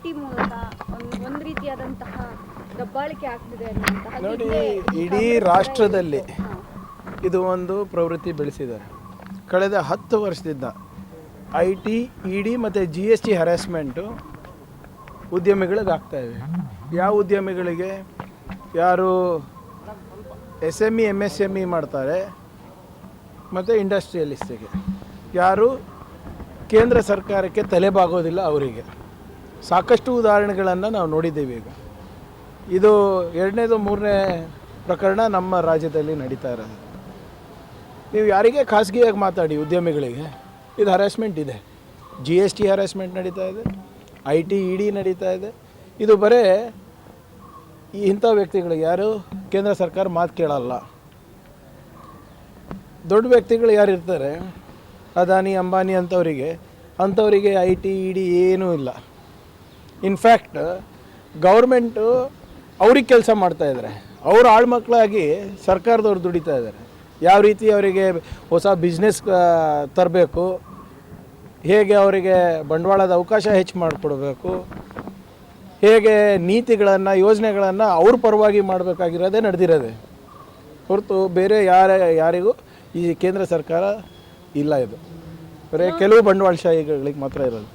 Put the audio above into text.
T ಮೂಲಕ ಒಂದು ರೀತಿಯಾದಂತಹ ದಬ್ಬಾಳಿಕೆ ಆಗ್ತಿದೆ ಅನ್ನುವಂತಹ ನೋಡಿ, ಹಿಂದೆ ಇಡೀ ರಾಷ್ಟ್ರದಲ್ಲಿ ಇದು ಒಂದು ಪ್ರವೃತ್ತಿ ಬೆಳೆಸಿದ್ದಾರೆ. ಕಳೆದ 10 ವರ್ಷದಿಂದ IT, ED ಮತ್ತು GST ಹರಾಸ್ಮೆಂಟು ಉದ್ಯಮಿಗಳಿಗೆ ಆಗ್ತಾಯಿವೆ. ಯಾವ ಉದ್ಯಮಿಗಳಿಗೆ? ಯಾರು SME MSME ಮಾಡ್ತಾರೆ ಮತ್ತು ಇಂಡಸ್ಟ್ರಿಯಲಿಸ್ಟಿಗೆ, ಯಾರು ಕೇಂದ್ರ ಸರ್ಕಾರಕ್ಕೆ ತಲೆಬಾಗೋದಿಲ್ಲ ಅವರಿಗೆ. ಸಾಕಷ್ಟು ಉದಾಹರಣೆಗಳನ್ನು ನಾವು ನೋಡಿದ್ದೀವಿ. ಈಗ ಇದು 2ನೇದು 3ನೇ ಪ್ರಕರಣ ನಮ್ಮ ರಾಜ್ಯದಲ್ಲಿ ನಡೀತಾ ಇರೋದು. ನೀವು ಯಾರಿಗೆ ಖಾಸಗಿಯಾಗಿ ಮಾತಾಡಿ ಉದ್ಯಮಿಗಳಿಗೆ ಇದು ಹರಾಸ್ಮೆಂಟ್ ಇದೆ. GST ಹರಾಸ್ಮೆಂಟ್ ನಡೀತಾ ಇದೆ, IT, ED ನಡೀತಾ ಇದೆ. ಇದು ಬರೇ ಇಂಥ ವ್ಯಕ್ತಿಗಳಿಗೆ, ಯಾರು ಕೇಂದ್ರ ಸರ್ಕಾರ ಮಾತು ಕೇಳಲ್ಲ. ದೊಡ್ಡ ವ್ಯಕ್ತಿಗಳು ಯಾರು ಇರ್ತಾರೆ, ಅದಾನಿ ಅಂಬಾನಿ ಅಂಥವರಿಗೆ IT, ED ಏನೂ ಇಲ್ಲ. ಇನ್ಫ್ಯಾಕ್ಟ್ ಗೌರ್ಮೆಂಟು ಅವ್ರಿಗೆ ಕೆಲಸ ಮಾಡ್ತಾಯಿದ್ದಾರೆ. ಅವ್ರು ಆಳ್ಮಕ್ಕಳಾಗಿ ಸರ್ಕಾರದವ್ರು ದುಡಿತಾ ಇದ್ದಾರೆ. ಯಾವ ರೀತಿ ಅವರಿಗೆ ಹೊಸ ಬಿಸ್ನೆಸ್ ತರಬೇಕು, ಹೇಗೆ ಅವರಿಗೆ ಬಂಡವಾಳದ ಅವಕಾಶ ಹೆಚ್ಚು ಮಾಡಿಕೊಡ್ಬೇಕು, ಹೇಗೆ ನೀತಿಗಳನ್ನು ಯೋಜನೆಗಳನ್ನು ಅವ್ರ ಪರವಾಗಿ ಮಾಡಬೇಕಾಗಿರೋದೇ ನಡೆದಿರೋದೆ ಹೊರತು ಬೇರೆ ಯಾರಿಗೂ ಈ ಕೇಂದ್ರ ಸರ್ಕಾರ ಇಲ್ಲ. ಇದು ಬರೀ ಕೆಲವು ಬಂಡವಾಳಶಾಹಿಗಳಿಗೆ ಮಾತ್ರ ಇರೋದು.